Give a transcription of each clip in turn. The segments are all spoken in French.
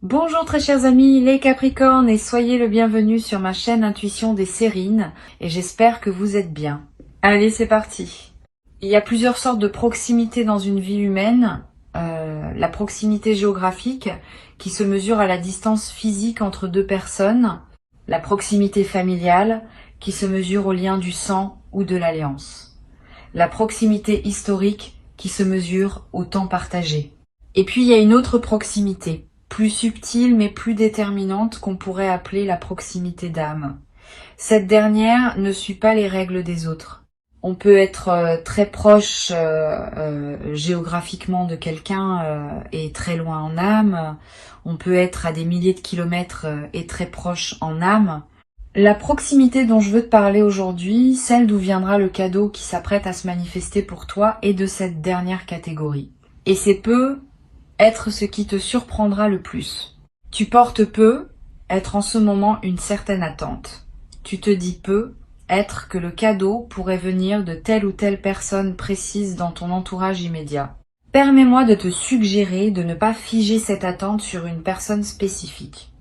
Bonjour très chers amis les Capricornes et soyez le bienvenu sur ma chaîne Intuition des Sérines et j'espère que vous êtes bien. Allez, c'est parti. Il y a plusieurs sortes de proximité dans une vie humaine. La proximité géographique qui se mesure à la distance physique entre deux personnes. La proximité familiale qui se mesure au lien du sang ou de l'alliance. La proximité historique qui se mesure au temps partagé. Et puis il y a une autre proximité, plus subtile mais plus déterminante qu'on pourrait appeler la proximité d'âme. Cette dernière ne suit pas les règles des autres. On peut être très proche géographiquement de quelqu'un et très loin en âme. On peut être à des milliers de kilomètres et très proche en âme. La proximité dont je veux te parler aujourd'hui, celle d'où viendra le cadeau qui s'apprête à se manifester pour toi, est de cette dernière catégorie. Et c'est peu être ce qui te surprendra le plus. Tu portes peu être en ce moment une certaine attente. Tu te dis peu être que le cadeau pourrait venir de telle ou telle personne précise dans ton entourage immédiat. Permets-moi de te suggérer de ne pas figer cette attente sur une personne spécifique.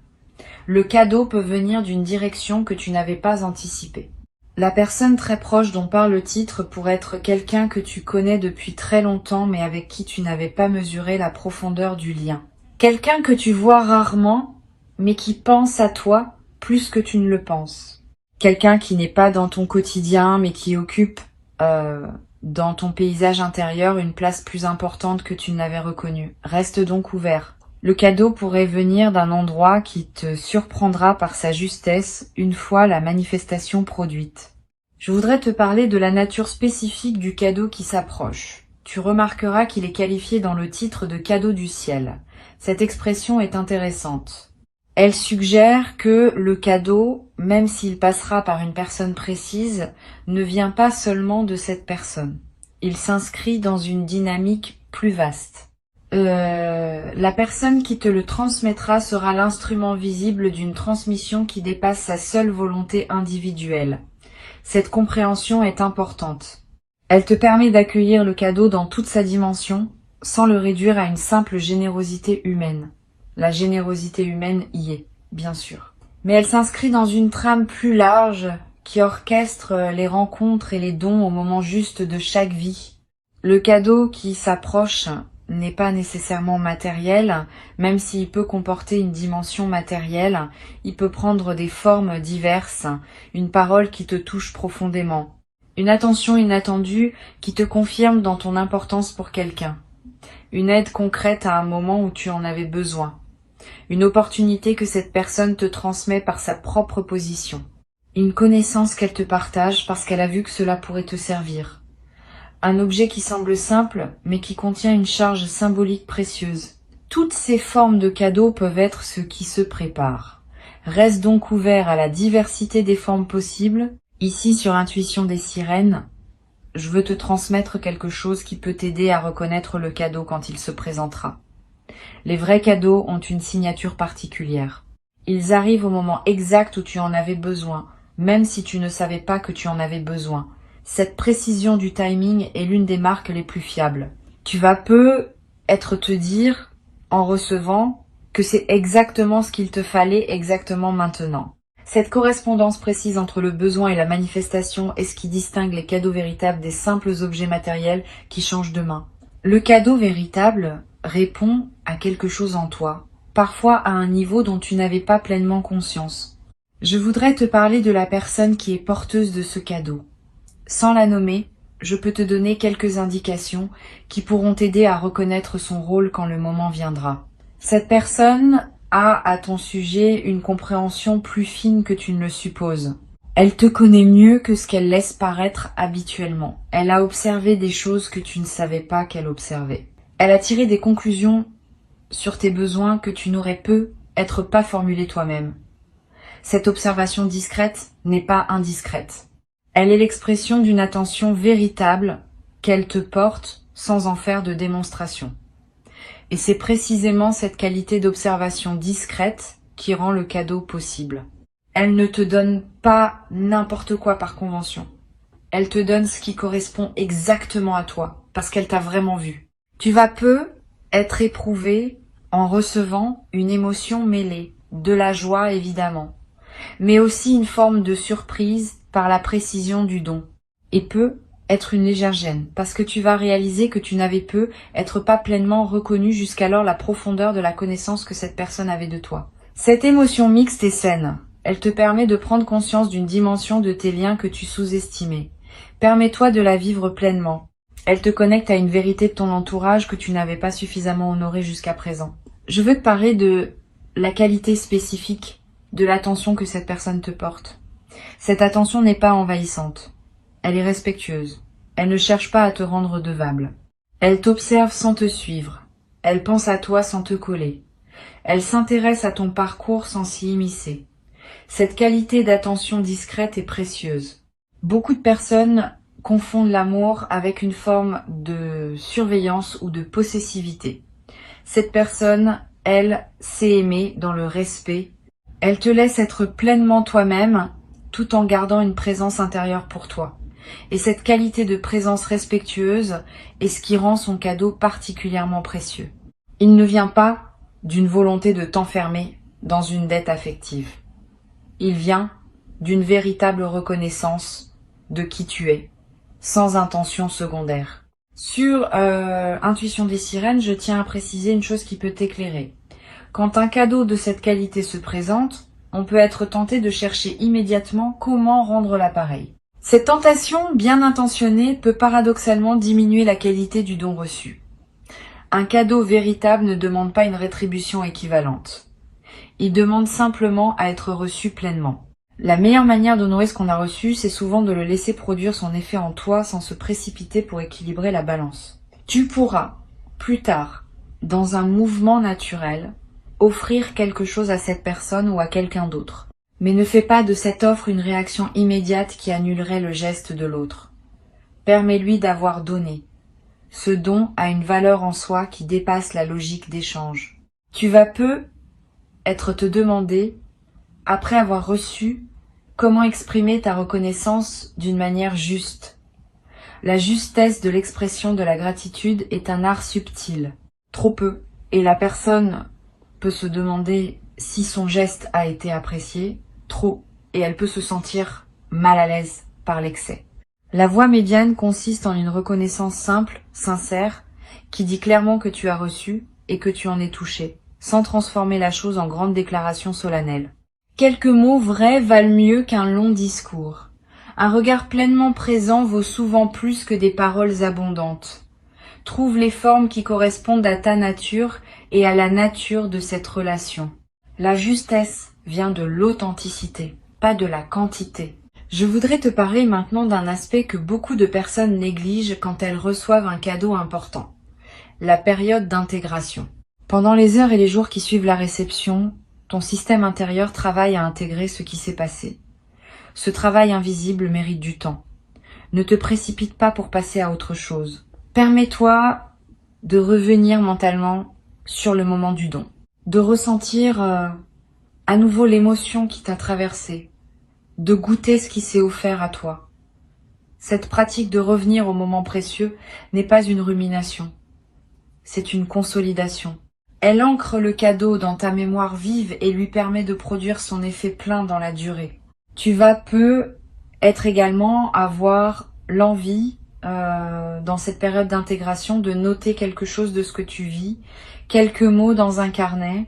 Le cadeau peut venir d'une direction que tu n'avais pas anticipée. La personne très proche dont parle le titre pourrait être quelqu'un que tu connais depuis très longtemps mais avec qui tu n'avais pas mesuré la profondeur du lien. Quelqu'un que tu vois rarement mais qui pense à toi plus que tu ne le penses. Quelqu'un qui n'est pas dans ton quotidien mais qui occupe dans ton paysage intérieur une place plus importante que tu ne l'avais reconnue. Reste donc ouvert. Le cadeau pourrait venir d'un endroit qui te surprendra par sa justesse une fois la manifestation produite. Je voudrais te parler de la nature spécifique du cadeau qui s'approche. Tu remarqueras qu'il est qualifié dans le titre de cadeau du ciel. Cette expression est intéressante. Elle suggère que le cadeau, même s'il passera par une personne précise, ne vient pas seulement de cette personne. Il s'inscrit dans une dynamique plus vaste. La personne qui te le transmettra sera l'instrument visible d'une transmission qui dépasse sa seule volonté individuelle. Cette compréhension est importante. Elle te permet d'accueillir le cadeau dans toute sa dimension, sans le réduire à une simple générosité humaine. La générosité humaine y est, bien sûr. Mais elle s'inscrit dans une trame plus large qui orchestre les rencontres et les dons au moment juste de chaque vie. Le cadeau qui s'approche n'est pas nécessairement matériel, même s'il peut comporter une dimension matérielle, il peut prendre des formes diverses, une parole qui te touche profondément, une attention inattendue qui te confirme dans ton importance pour quelqu'un, une aide concrète à un moment où tu en avais besoin, une opportunité que cette personne te transmet par sa propre position, une connaissance qu'elle te partage parce qu'elle a vu que cela pourrait te servir. Un objet qui semble simple, mais qui contient une charge symbolique précieuse. Toutes ces formes de cadeaux peuvent être ce qui se prépare. Reste donc ouvert à la diversité des formes possibles. Ici, sur Intuition des Sirènes, je veux te transmettre quelque chose qui peut t'aider à reconnaître le cadeau quand il se présentera. Les vrais cadeaux ont une signature particulière. Ils arrivent au moment exact où tu en avais besoin, même si tu ne savais pas que tu en avais besoin. Cette précision du timing est l'une des marques les plus fiables. Tu vas peu être te dire, en recevant, que c'est exactement ce qu'il te fallait exactement maintenant. Cette correspondance précise entre le besoin et la manifestation est ce qui distingue les cadeaux véritables des simples objets matériels qui changent de main. Le cadeau véritable répond à quelque chose en toi, parfois à un niveau dont tu n'avais pas pleinement conscience. Je voudrais te parler de la personne qui est porteuse de ce cadeau. Sans la nommer, je peux te donner quelques indications qui pourront t'aider à reconnaître son rôle quand le moment viendra. Cette personne a à ton sujet une compréhension plus fine que tu ne le supposes. Elle te connaît mieux que ce qu'elle laisse paraître habituellement. Elle a observé des choses que tu ne savais pas qu'elle observait. Elle a tiré des conclusions sur tes besoins que tu n'aurais peut-être pas formulés toi-même. Cette observation discrète n'est pas indiscrète. Elle est l'expression d'une attention véritable qu'elle te porte sans en faire de démonstration. Et c'est précisément cette qualité d'observation discrète qui rend le cadeau possible. Elle ne te donne pas n'importe quoi par convention. Elle te donne ce qui correspond exactement à toi, parce qu'elle t'a vraiment vu. Tu vas peu être éprouvé en recevant une émotion mêlée, de la joie évidemment, mais aussi une forme de surprise par la précision du don, et peut être une légère gêne, parce que tu vas réaliser que tu n'avais pu être pas pleinement reconnu jusqu'alors la profondeur de la connaissance que cette personne avait de toi. Cette émotion mixte est saine. Elle te permet de prendre conscience d'une dimension de tes liens que tu sous-estimais. Permets-toi de la vivre pleinement. Elle te connecte à une vérité de ton entourage que tu n'avais pas suffisamment honorée jusqu'à présent. Je veux te parler de la qualité spécifique de l'attention que cette personne te porte. Cette attention n'est pas envahissante. Elle est respectueuse. Elle ne cherche pas à te rendre redevable. Elle t'observe sans te suivre. Elle pense à toi sans te coller. Elle s'intéresse à ton parcours sans s'y immiscer. Cette qualité d'attention discrète est précieuse. Beaucoup de personnes confondent l'amour avec une forme de surveillance ou de possessivité. Cette personne, elle, sait aimer dans le respect. Elle te laisse être pleinement toi-même tout en gardant une présence intérieure pour toi. Et cette qualité de présence respectueuse est ce qui rend son cadeau particulièrement précieux. Il ne vient pas d'une volonté de t'enfermer dans une dette affective. Il vient d'une véritable reconnaissance de qui tu es, sans intention secondaire. Sur Intuition des sirènes, je tiens à préciser une chose qui peut t'éclairer. Quand un cadeau de cette qualité se présente, on peut être tenté de chercher immédiatement comment rendre l'appareil. Cette tentation bien intentionnée peut paradoxalement diminuer la qualité du don reçu. Un cadeau véritable ne demande pas une rétribution équivalente. Il demande simplement à être reçu pleinement. La meilleure manière d'honorer ce qu'on a reçu, c'est souvent de le laisser produire son effet en toi sans se précipiter pour équilibrer la balance. Tu pourras, plus tard, dans un mouvement naturel, offrir quelque chose à cette personne ou à quelqu'un d'autre. Mais ne fais pas de cette offre une réaction immédiate qui annulerait le geste de l'autre. Permets-lui d'avoir donné. Ce don a une valeur en soi qui dépasse la logique d'échange. Tu vas peu être te demander, après avoir reçu, comment exprimer ta reconnaissance d'une manière juste. La justesse de l'expression de la gratitude est un art subtil. Trop peu. Et la personne peut se demander si son geste a été apprécié, trop, et elle peut se sentir mal à l'aise par l'excès. La voie médiane consiste en une reconnaissance simple, sincère, qui dit clairement que tu as reçu et que tu en es touché, sans transformer la chose en grande déclaration solennelle. Quelques mots vrais valent mieux qu'un long discours. Un regard pleinement présent vaut souvent plus que des paroles abondantes. Trouve les formes qui correspondent à ta nature et à la nature de cette relation. La justesse vient de l'authenticité, pas de la quantité. Je voudrais te parler maintenant d'un aspect que beaucoup de personnes négligent quand elles reçoivent un cadeau important. La période d'intégration. Pendant les heures et les jours qui suivent la réception, ton système intérieur travaille à intégrer ce qui s'est passé. Ce travail invisible mérite du temps. Ne te précipite pas pour passer à autre chose. Permets-toi de revenir mentalement sur le moment du don, de ressentir à nouveau l'émotion qui t'a traversé, de goûter ce qui s'est offert à toi. Cette pratique de revenir au moment précieux n'est pas une rumination, c'est une consolidation. Elle ancre le cadeau dans ta mémoire vive et lui permet de produire son effet plein dans la durée. Tu vas peu être également avoir l'envie dans cette période d'intégration de noter quelque chose de ce que tu vis, quelques mots dans un carnet,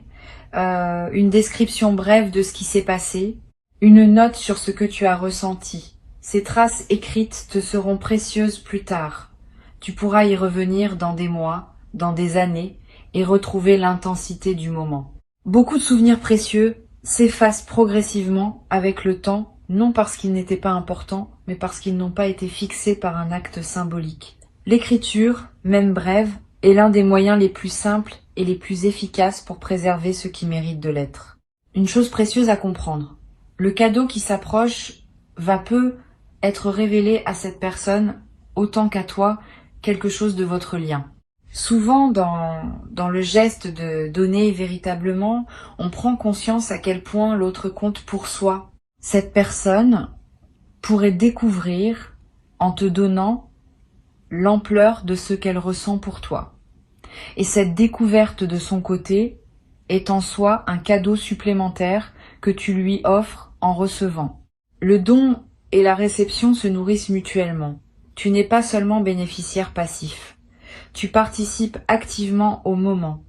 une description brève de ce qui s'est passé, une note sur ce que tu as ressenti. Ces traces écrites te seront précieuses plus tard. Tu pourras y revenir dans des mois, dans des années, et retrouver l'intensité du moment. Beaucoup de souvenirs précieux s'effacent progressivement avec le temps, non parce qu'ils n'étaient pas importants, mais parce qu'ils n'ont pas été fixés par un acte symbolique. L'écriture, même brève, est l'un des moyens les plus simples et les plus efficaces pour préserver ce qui mérite de l'être. Une chose précieuse à comprendre. Le cadeau qui s'approche va peu être révélé à cette personne autant qu'à toi quelque chose de votre lien. Souvent, dans le geste de donner véritablement, on prend conscience à quel point l'autre compte pour soi. Cette personne pourrait découvrir, en te donnant, l'ampleur de ce qu'elle ressent pour toi. Et cette découverte de son côté est en soi un cadeau supplémentaire que tu lui offres en recevant. Le don et la réception se nourrissent mutuellement. Tu n'es pas seulement bénéficiaire passif. Tu participes activement au moment,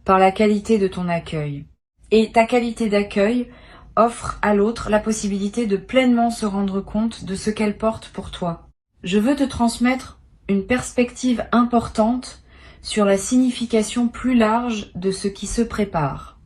par la qualité de ton accueil. Et ta qualité d'accueil offre à l'autre la possibilité de pleinement se rendre compte de ce qu'elle porte pour toi. Je veux te transmettre une perspective importante sur la signification plus large de ce qui se prépare.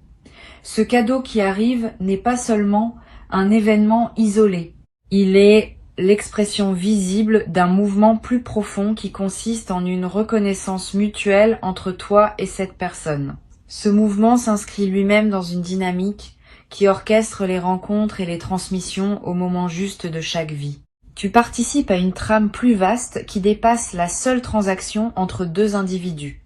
Ce cadeau qui arrive n'est pas seulement un événement isolé. Il est l'expression visible d'un mouvement plus profond qui consiste en une reconnaissance mutuelle entre toi et cette personne. Ce mouvement s'inscrit lui-même dans une dynamique qui orchestre les rencontres et les transmissions au moment juste de chaque vie. Tu participes à une trame plus vaste qui dépasse la seule transaction entre deux individus.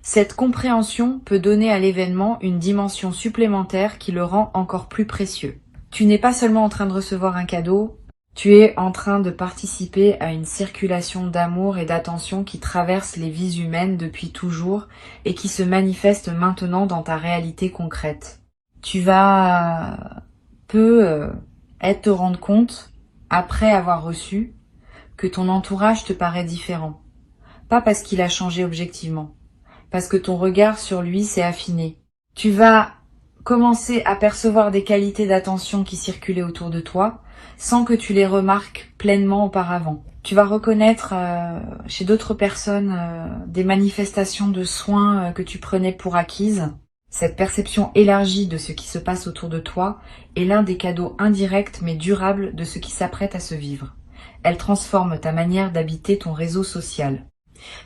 Cette compréhension peut donner à l'événement une dimension supplémentaire qui le rend encore plus précieux. Tu n'es pas seulement en train de recevoir un cadeau, tu es en train de participer à une circulation d'amour et d'attention qui traverse les vies humaines depuis toujours et qui se manifeste maintenant dans ta réalité concrète. Tu vas te rendre compte, après avoir reçu, que ton entourage te paraît différent. Pas parce qu'il a changé objectivement, parce que ton regard sur lui s'est affiné. Tu vas commencer à percevoir des qualités d'attention qui circulaient autour de toi, sans que tu les remarques pleinement auparavant. Tu vas reconnaître chez d'autres personnes des manifestations de soins que tu prenais pour acquises. Cette perception élargie de ce qui se passe autour de toi est l'un des cadeaux indirects mais durables de ce qui s'apprête à se vivre. Elle transforme ta manière d'habiter ton réseau social.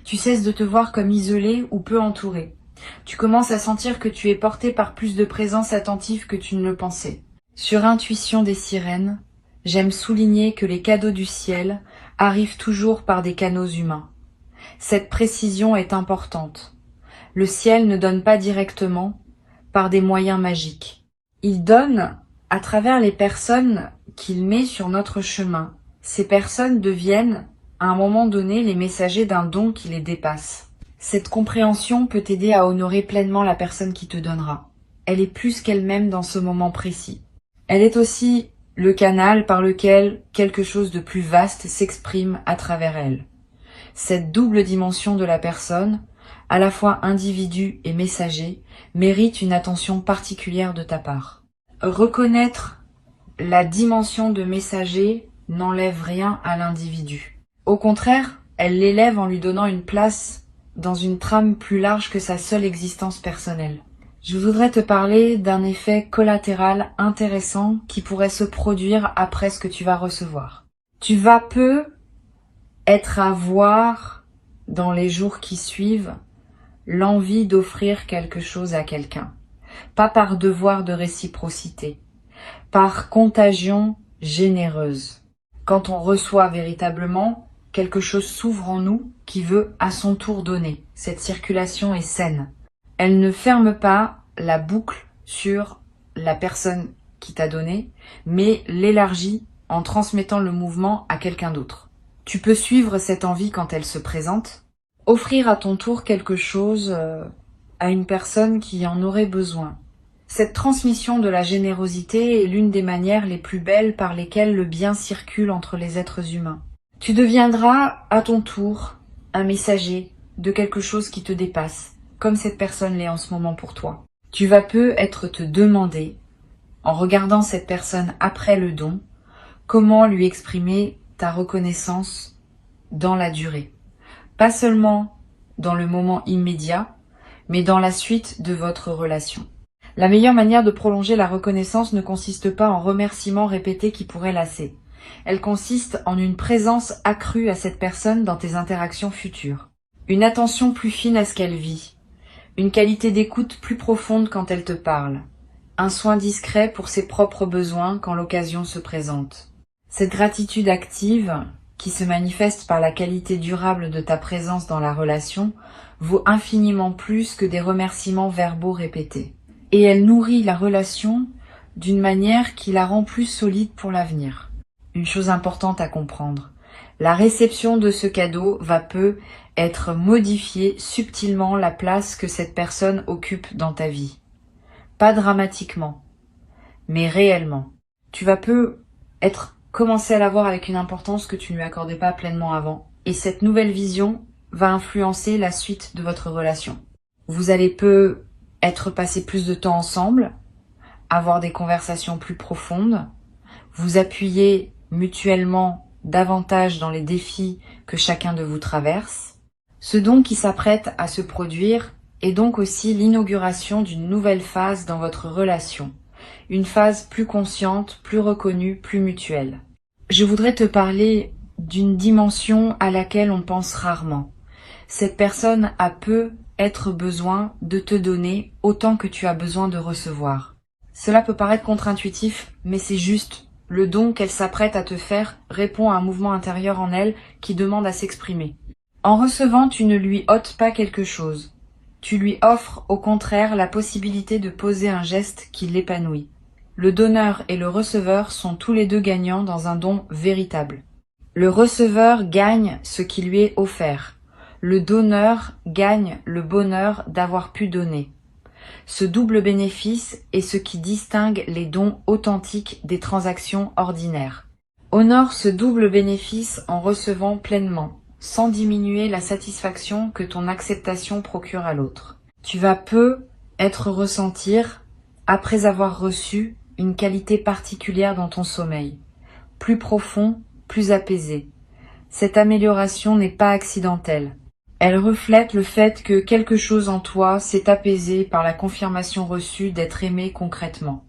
Tu cesses de te voir comme isolé ou peu entouré. Tu commences à sentir que tu es porté par plus de présence attentive que tu ne le pensais. Sur intuition des sirènes, j'aime souligner que les cadeaux du ciel arrivent toujours par des canaux humains. Cette précision est importante. Le ciel ne donne pas directement par des moyens magiques. Il donne à travers les personnes qu'il met sur notre chemin. Ces personnes deviennent, à un moment donné, les messagers d'un don qui les dépasse. Cette compréhension peut t'aider à honorer pleinement la personne qui te donnera. Elle est plus qu'elle-même dans ce moment précis. Elle est aussi le canal par lequel quelque chose de plus vaste s'exprime à travers elle. Cette double dimension de la personne, à la fois individu et messager, mérite une attention particulière de ta part. Reconnaître la dimension de messager n'enlève rien à l'individu. Au contraire, elle l'élève en lui donnant une place dans une trame plus large que sa seule existence personnelle. Je voudrais te parler d'un effet collatéral intéressant qui pourrait se produire après ce que tu vas recevoir. Tu vas être à voir dans les jours qui suivent l'envie d'offrir quelque chose à quelqu'un. Pas par devoir de réciprocité, par contagion généreuse. Quand on reçoit véritablement, quelque chose s'ouvre en nous qui veut à son tour donner. Cette circulation est saine. Elle ne ferme pas la boucle sur la personne qui t'a donné, mais l'élargit en transmettant le mouvement à quelqu'un d'autre. Tu peux suivre cette envie quand elle se présente, offrir à ton tour quelque chose à une personne qui en aurait besoin. Cette transmission de la générosité est l'une des manières les plus belles par lesquelles le bien circule entre les êtres humains. Tu deviendras à ton tour un messager de quelque chose qui te dépasse, comme cette personne l'est en ce moment pour toi. Tu vas peut-être te demander, en regardant cette personne après le don, comment lui exprimer ta reconnaissance dans la durée. Pas seulement dans le moment immédiat, mais dans la suite de votre relation. La meilleure manière de prolonger la reconnaissance ne consiste pas en remerciements répétés qui pourraient lasser. Elle consiste en une présence accrue à cette personne dans tes interactions futures. Une attention plus fine à ce qu'elle vit. Une qualité d'écoute plus profonde quand elle te parle. Un soin discret pour ses propres besoins quand l'occasion se présente. Cette gratitude active, qui se manifeste par la qualité durable de ta présence dans la relation, vaut infiniment plus que des remerciements verbaux répétés. Et elle nourrit la relation d'une manière qui la rend plus solide pour l'avenir. Une chose importante à comprendre, La réception de ce cadeau va peu être modifier subtilement la place que cette personne occupe dans ta vie. Pas dramatiquement, mais réellement. Tu vas peu commencer à la voir avec une importance que tu ne lui accordais pas pleinement avant. Et cette nouvelle vision va influencer la suite de votre relation. Vous allez peu être passé plus de temps ensemble, avoir des conversations plus profondes, vous appuyer mutuellement davantage dans les défis que chacun de vous traverse. Ce don qui s'apprête à se produire est donc aussi l'inauguration d'une nouvelle phase dans votre relation. Une phase plus consciente, plus reconnue, plus mutuelle. Je voudrais te parler d'une dimension à laquelle on pense rarement. Cette personne a peu être besoin de te donner autant que tu as besoin de recevoir. Cela peut paraître contre-intuitif, mais c'est juste. Le don qu'elle s'apprête à te faire répond à un mouvement intérieur en elle qui demande à s'exprimer. En recevant, tu ne lui ôtes pas quelque chose. Tu lui offres au contraire la possibilité de poser un geste qui l'épanouit. Le donneur et le receveur sont tous les deux gagnants dans un don véritable. Le receveur gagne ce qui lui est offert. Le donneur gagne le bonheur d'avoir pu donner. Ce double bénéfice est ce qui distingue les dons authentiques des transactions ordinaires. Honore ce double bénéfice en recevant pleinement, sans diminuer la satisfaction que ton acceptation procure à l'autre. Tu vas peu ressentir, après avoir reçu, une qualité particulière dans ton sommeil, plus profond, plus apaisé. Cette amélioration n'est pas accidentelle. Elle reflète le fait que quelque chose en toi s'est apaisé par la confirmation reçue d'être aimé concrètement.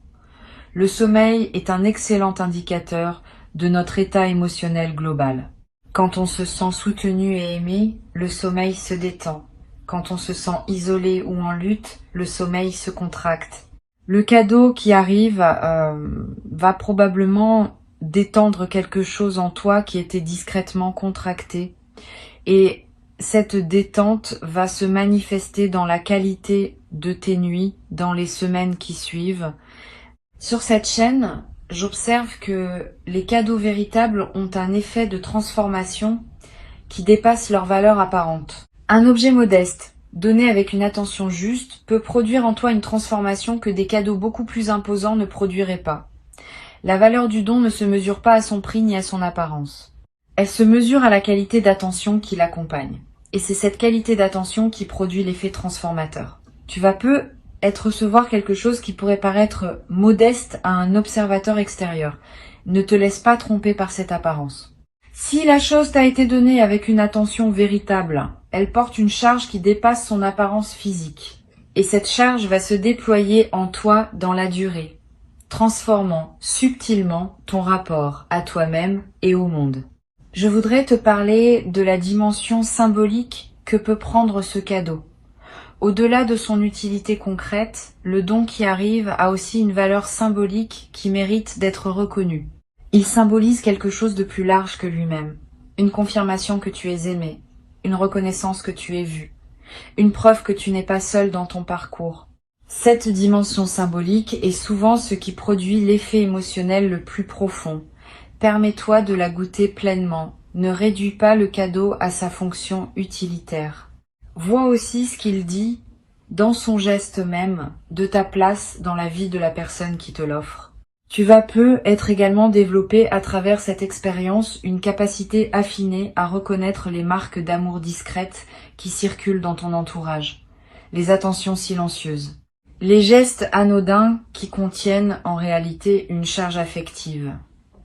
Le sommeil est un excellent indicateur de notre état émotionnel global. Quand on se sent soutenu et aimé, le sommeil se détend. Quand on se sent isolé ou en lutte, le sommeil se contracte. Le cadeau qui arrive va probablement détendre quelque chose en toi qui était discrètement contracté. Et cette détente va se manifester dans la qualité de tes nuits dans les semaines qui suivent. Sur cette chaîne, j'observe que les cadeaux véritables ont un effet de transformation qui dépasse leur valeur apparente. Un objet modeste, donné avec une attention juste, peut produire en toi une transformation que des cadeaux beaucoup plus imposants ne produiraient pas. La valeur du don ne se mesure pas à son prix ni à son apparence. Elle se mesure à la qualité d'attention qui l'accompagne. Et c'est cette qualité d'attention qui produit l'effet transformateur. Tu vas peu recevoir quelque chose qui pourrait paraître modeste à un observateur extérieur. Ne te laisse pas tromper par cette apparence. Si la chose t'a été donnée avec une attention véritable, elle porte une charge qui dépasse son apparence physique. Et cette charge va se déployer en toi dans la durée, transformant subtilement ton rapport à toi-même et au monde. Je voudrais te parler de la dimension symbolique que peut prendre ce cadeau. Au-delà de son utilité concrète, le don qui arrive a aussi une valeur symbolique qui mérite d'être reconnue. Il symbolise quelque chose de plus large que lui-même. Une confirmation que tu es aimé, une reconnaissance que tu es vu, une preuve que tu n'es pas seul dans ton parcours. Cette dimension symbolique est souvent ce qui produit l'effet émotionnel le plus profond. Permets-toi de la goûter pleinement. Ne réduis pas le cadeau à sa fonction utilitaire. Vois aussi ce qu'il dit dans son geste même de ta place dans la vie de la personne qui te l'offre. Tu vas peu être également développé à travers cette expérience une capacité affinée à reconnaître les marques d'amour discrètes qui circulent dans ton entourage, les attentions silencieuses, les gestes anodins qui contiennent en réalité une charge affective.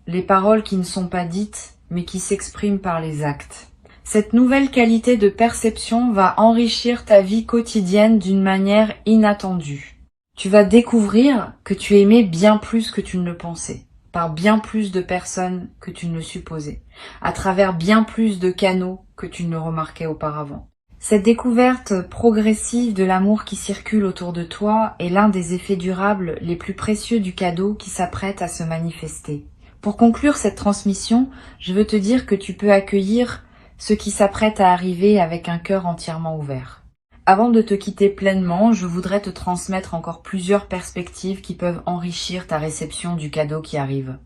Les paroles qui ne sont pas dites, mais qui s'expriment par les actes. Cette nouvelle qualité de perception va enrichir ta vie quotidienne d'une manière inattendue. Tu vas découvrir que tu aimais bien plus que tu ne le pensais, par bien plus de personnes que tu ne le supposais, à travers bien plus de canaux que tu ne le remarquais auparavant. Cette découverte progressive de l'amour qui circule autour de toi est l'un des effets durables les plus précieux du cadeau qui s'apprête à se manifester. Pour conclure cette transmission, je veux te dire que tu peux accueillir ce qui s'apprête à arriver avec un cœur entièrement ouvert. Avant de te quitter pleinement, je voudrais te transmettre encore plusieurs perspectives qui peuvent enrichir ta réception du cadeau qui arrive.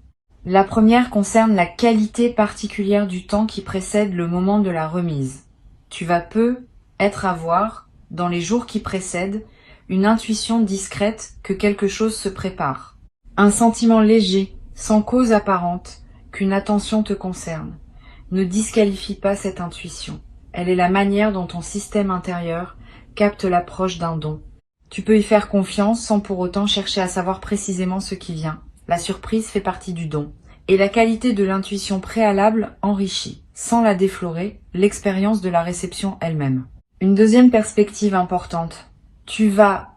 La première concerne la qualité particulière du temps qui précède le moment de la remise. Tu vas avoir, dans les jours qui précèdent, une intuition discrète que quelque chose se prépare. Un sentiment léger, sans cause apparente, qu'une attention te concerne. Ne disqualifie pas cette intuition. Elle est la manière dont ton système intérieur capte l'approche d'un don. Tu peux y faire confiance sans pour autant chercher à savoir précisément ce qui vient. La surprise fait partie du don. Et la qualité de l'intuition préalable enrichit, sans la déflorer, l'expérience de la réception elle-même. Une deuxième perspective importante. Tu vas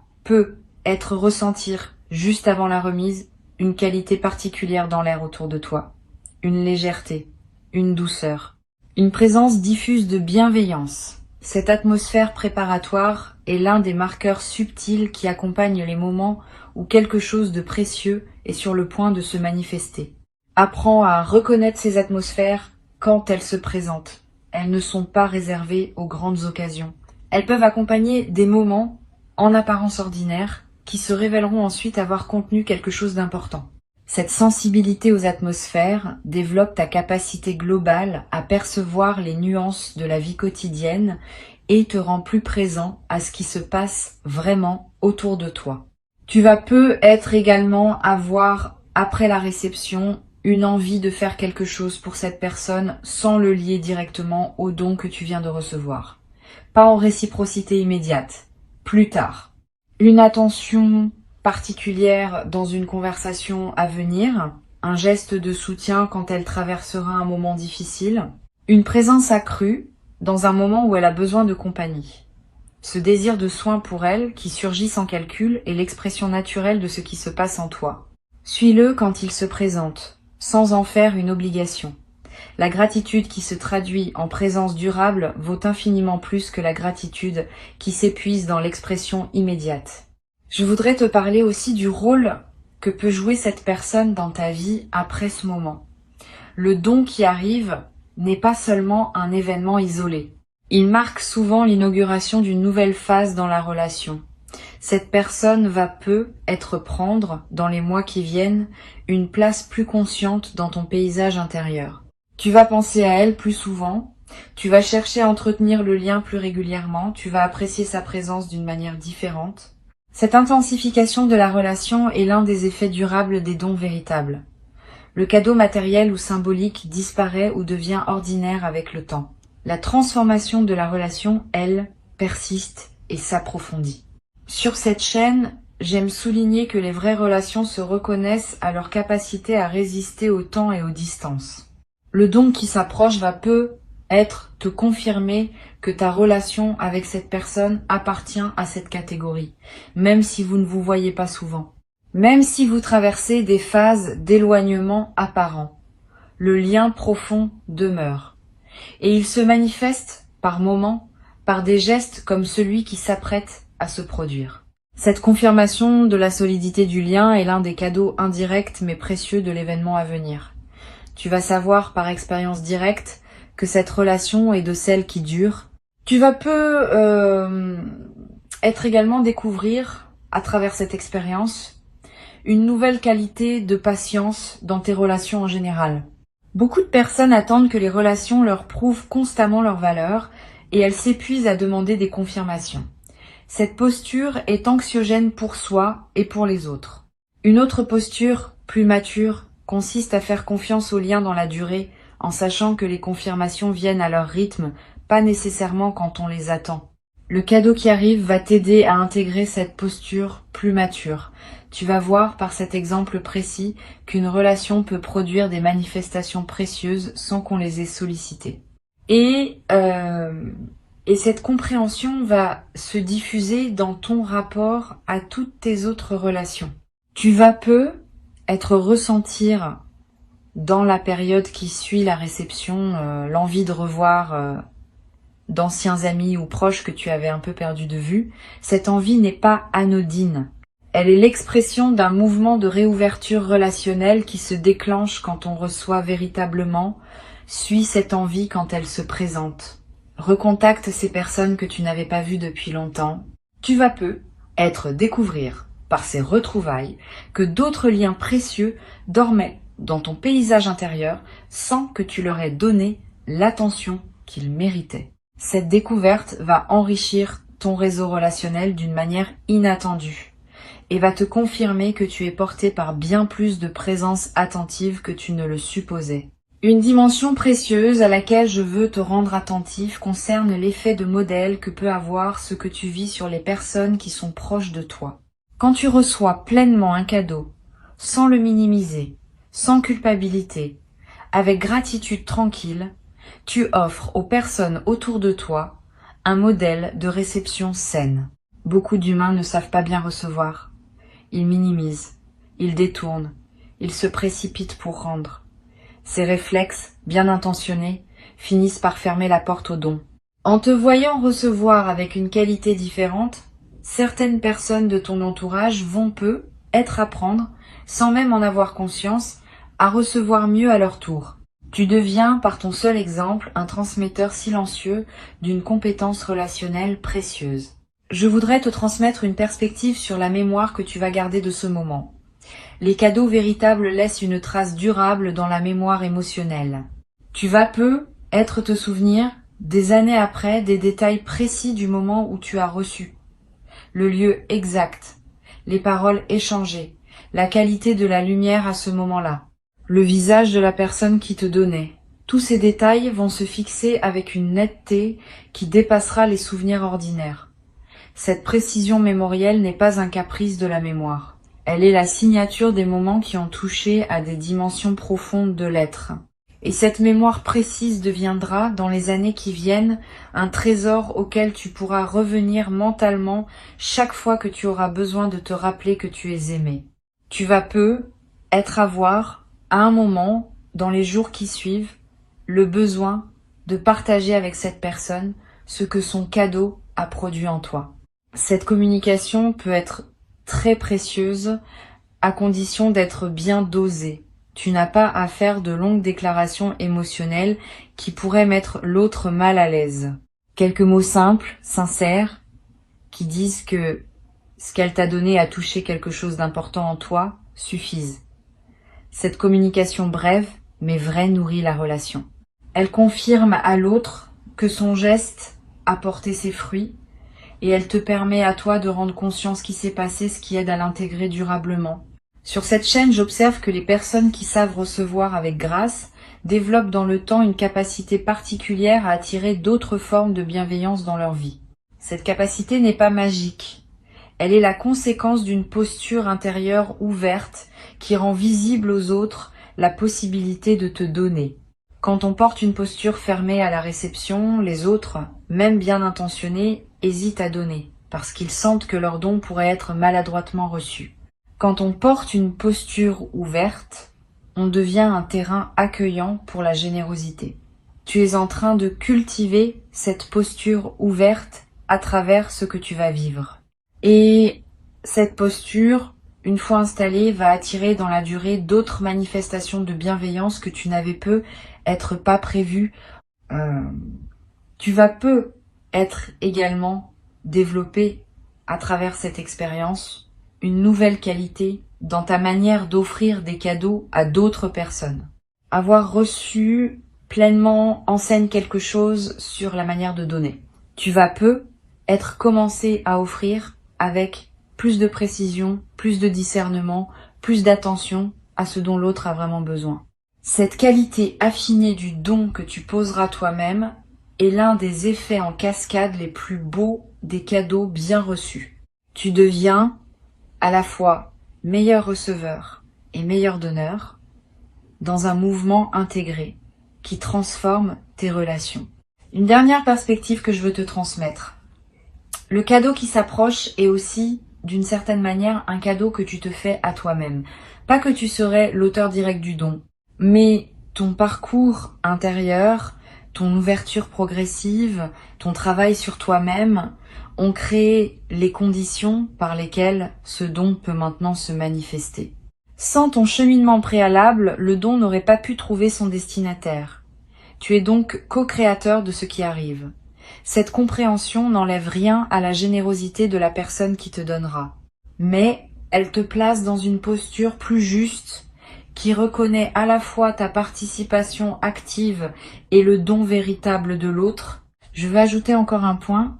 ressentir, juste avant la remise, une qualité particulière dans l'air autour de toi. Une légèreté, une douceur, une présence diffuse de bienveillance. Cette atmosphère préparatoire est l'un des marqueurs subtils qui accompagnent les moments où quelque chose de précieux est sur le point de se manifester. Apprends à reconnaître ces atmosphères quand elles se présentent. Elles ne sont pas réservées aux grandes occasions. Elles peuvent accompagner des moments, en apparence ordinaires, qui se révéleront ensuite avoir contenu quelque chose d'important. Cette sensibilité aux atmosphères développe ta capacité globale à percevoir les nuances de la vie quotidienne et te rend plus présent à ce qui se passe vraiment autour de toi. Tu vas également avoir, après la réception, une envie de faire quelque chose pour cette personne sans le lier directement au don que tu viens de recevoir. Pas en réciprocité immédiate, plus tard. Une attention particulière dans une conversation à venir, un geste de soutien quand elle traversera un moment difficile, une présence accrue dans un moment où elle a besoin de compagnie. Ce désir de soin pour elle, qui surgit sans calcul, est l'expression naturelle de ce qui se passe en toi. Suis-le quand il se présente, sans en faire une obligation. La gratitude qui se traduit en présence durable vaut infiniment plus que la gratitude qui s'épuise dans l'expression immédiate. Je voudrais te parler aussi du rôle que peut jouer cette personne dans ta vie après ce moment. Le don qui arrive n'est pas seulement un événement isolé. Il marque souvent l'inauguration d'une nouvelle phase dans la relation. Cette personne va prendre, dans les mois qui viennent, une place plus consciente dans ton paysage intérieur. Tu vas penser à elle plus souvent, tu vas chercher à entretenir le lien plus régulièrement, tu vas apprécier sa présence d'une manière différente. Cette intensification de la relation est l'un des effets durables des dons véritables. Le cadeau matériel ou symbolique disparaît ou devient ordinaire avec le temps. La transformation de la relation, elle, persiste et s'approfondit. Sur cette chaîne, j'aime souligner que les vraies relations se reconnaissent à leur capacité à résister au temps et aux distances. Le don qui s'approche va te confirmer que ta relation avec cette personne appartient à cette catégorie, même si vous ne vous voyez pas souvent. Même si vous traversez des phases d'éloignement apparent, le lien profond demeure. Et il se manifeste, par moments, par des gestes comme celui qui s'apprête à se produire. Cette confirmation de la solidité du lien est l'un des cadeaux indirects mais précieux de l'événement à venir. Tu vas savoir par expérience directe que cette relation est de celles qui durent. Tu vas également découvrir, à travers cette expérience, une nouvelle qualité de patience dans tes relations en général. Beaucoup de personnes attendent que les relations leur prouvent constamment leur valeur et elles s'épuisent à demander des confirmations. Cette posture est anxiogène pour soi et pour les autres. Une autre posture, plus mature, consiste à faire confiance aux liens dans la durée, en sachant que les confirmations viennent à leur rythme, pas nécessairement quand on les attend. Le cadeau qui arrive va t'aider à intégrer cette posture plus mature. Tu vas voir par cet exemple précis qu'une relation peut produire des manifestations précieuses sans qu'on les ait sollicitées. Et cette compréhension va se diffuser dans ton rapport à toutes tes autres relations. Tu vas ressentir dans la période qui suit la réception l'envie de revoir d'anciens amis ou proches que tu avais un peu perdu de vue. Cette envie n'est pas anodine. Elle est l'expression d'un mouvement de réouverture relationnelle qui se déclenche quand on reçoit véritablement, suit cette envie quand elle se présente. Recontacte ces personnes que tu n'avais pas vues depuis longtemps. Tu vas découvrir par ces retrouvailles que d'autres liens précieux dormaient dans ton paysage intérieur sans que tu leur aies donné l'attention qu'ils méritaient. Cette découverte va enrichir ton réseau relationnel d'une manière inattendue et va te confirmer que tu es porté par bien plus de présence attentive que tu ne le supposais. Une dimension précieuse à laquelle je veux te rendre attentif concerne l'effet de modèle que peut avoir ce que tu vis sur les personnes qui sont proches de toi. Quand tu reçois pleinement un cadeau, sans le minimiser, sans culpabilité, avec gratitude tranquille, tu offres aux personnes autour de toi un modèle de réception saine. Beaucoup d'humains ne savent pas bien recevoir. Ils minimisent, ils détournent, ils se précipitent pour rendre. Ces réflexes, bien intentionnés, finissent par fermer la porte au don. En te voyant recevoir avec une qualité différente, certaines personnes de ton entourage vont être apprendre, sans même en avoir conscience, à recevoir mieux à leur tour. Tu deviens, par ton seul exemple, un transmetteur silencieux d'une compétence relationnelle précieuse. Je voudrais te transmettre une perspective sur la mémoire que tu vas garder de ce moment. Les cadeaux véritables laissent une trace durable dans la mémoire émotionnelle. Tu vas être te souvenir, des années après, des détails précis du moment où tu as reçu. Le lieu exact, les paroles échangées, la qualité de la lumière à ce moment-là, le visage de la personne qui te donnait. Tous ces détails vont se fixer avec une netteté qui dépassera les souvenirs ordinaires. Cette précision mémorielle n'est pas un caprice de la mémoire. Elle est la signature des moments qui ont touché à des dimensions profondes de l'être. Et cette mémoire précise deviendra, dans les années qui viennent, un trésor auquel tu pourras revenir mentalement chaque fois que tu auras besoin de te rappeler que tu es aimé. Tu vas avoir, à un moment, dans les jours qui suivent, le besoin de partager avec cette personne ce que son cadeau a produit en toi. Cette communication peut être très précieuse à condition d'être bien dosée. Tu n'as pas à faire de longues déclarations émotionnelles qui pourraient mettre l'autre mal à l'aise. Quelques mots simples, sincères, qui disent que ce qu'elle t'a donné a touché quelque chose d'important en toi, suffisent. Cette communication brève, mais vraie, nourrit la relation. Elle confirme à l'autre que son geste a porté ses fruits et elle te permet à toi de rendre conscient ce qui s'est passé, ce qui aide à l'intégrer durablement. Sur cette chaîne, j'observe que les personnes qui savent recevoir avec grâce développent dans le temps une capacité particulière à attirer d'autres formes de bienveillance dans leur vie. Cette capacité n'est pas magique. Elle est la conséquence d'une posture intérieure ouverte qui rend visible aux autres la possibilité de te donner. Quand on porte une posture fermée à la réception, les autres, même bien intentionnés, hésitent à donner, parce qu'ils sentent que leur don pourrait être maladroitement reçu. Quand on porte une posture ouverte, on devient un terrain accueillant pour la générosité. Tu es en train de cultiver cette posture ouverte à travers ce que tu vas vivre. Et cette posture, une fois installée, va attirer dans la durée d'autres manifestations de bienveillance que tu n'avais être pas prévues. Tu vas être également développé à travers cette expérience une nouvelle qualité dans ta manière d'offrir des cadeaux à d'autres personnes. Avoir reçu pleinement enseigne quelque chose sur la manière de donner. Tu vas être commencé à offrir avec plus de précision, plus de discernement, plus d'attention à ce dont l'autre a vraiment besoin. Cette qualité affinée du don que tu poseras toi-même est l'un des effets en cascade les plus beaux des cadeaux bien reçus. Tu deviens à la fois meilleur receveur et meilleur donneur dans un mouvement intégré qui transforme tes relations. Une dernière perspective que je veux te transmettre. Le cadeau qui s'approche est aussi, d'une certaine manière, un cadeau que tu te fais à toi-même. Pas que tu serais l'auteur direct du don, mais ton parcours intérieur, ton ouverture progressive, ton travail sur toi-même ont créé les conditions par lesquelles ce don peut maintenant se manifester. Sans ton cheminement préalable, le don n'aurait pas pu trouver son destinataire. Tu es donc co-créateur de ce qui arrive. Cette compréhension n'enlève rien à la générosité de la personne qui te donnera, mais elle te place dans une posture plus juste qui reconnaît à la fois ta participation active et le don véritable de l'autre. Je vais ajouter encore un point.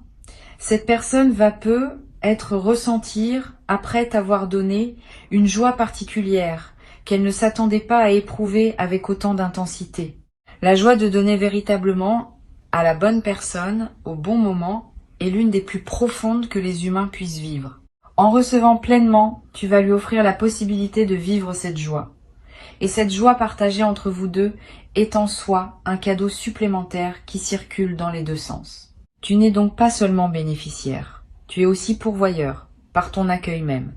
Cette personne va peut-être ressentir, après t'avoir donné, une joie particulière qu'elle ne s'attendait pas à éprouver avec autant d'intensité. La joie de donner véritablement à la bonne personne, au bon moment, est l'une des plus profondes que les humains puissent vivre. En recevant pleinement, tu vas lui offrir la possibilité de vivre cette joie. Et cette joie partagée entre vous deux est en soi un cadeau supplémentaire qui circule dans les deux sens. Tu n'es donc pas seulement bénéficiaire, tu es aussi pourvoyeur, par ton accueil même.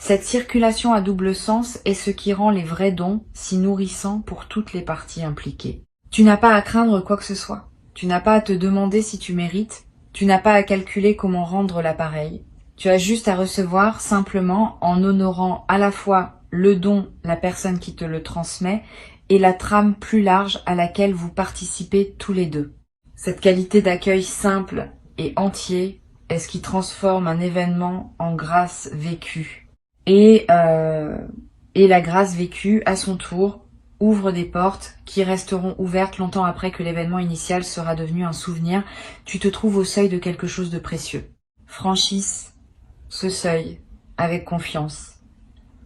Cette circulation à double sens est ce qui rend les vrais dons si nourrissants pour toutes les parties impliquées. Tu n'as pas à craindre quoi que ce soit, tu n'as pas à te demander si tu mérites, tu n'as pas à calculer comment rendre l'appareil. Tu as juste à recevoir simplement en honorant à la fois le don, la personne qui te le transmet, et la trame plus large à laquelle vous participez tous les deux. Cette qualité d'accueil simple et entier est ce qui transforme un événement en grâce vécue. Et la grâce vécue, à son tour, ouvre des portes qui resteront ouvertes longtemps après que l'événement initial sera devenu un souvenir. Tu te trouves au seuil de quelque chose de précieux. Franchisse ce seuil avec confiance.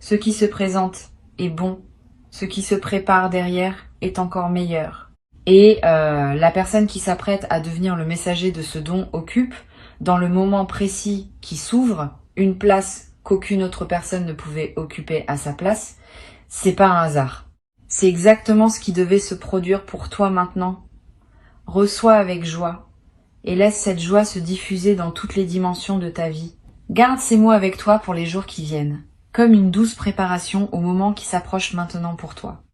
Ce qui se présente est bon, ce qui se prépare derrière est encore meilleur. Et la personne qui s'apprête à devenir le messager de ce don occupe, dans le moment précis qui s'ouvre, une place qu'aucune autre personne ne pouvait occuper à sa place. C'est pas un hasard. C'est exactement ce qui devait se produire pour toi maintenant. Reçois avec joie et laisse cette joie se diffuser dans toutes les dimensions de ta vie. Garde ces mots avec toi pour les jours qui viennent, comme une douce préparation au moment qui s'approche maintenant pour toi.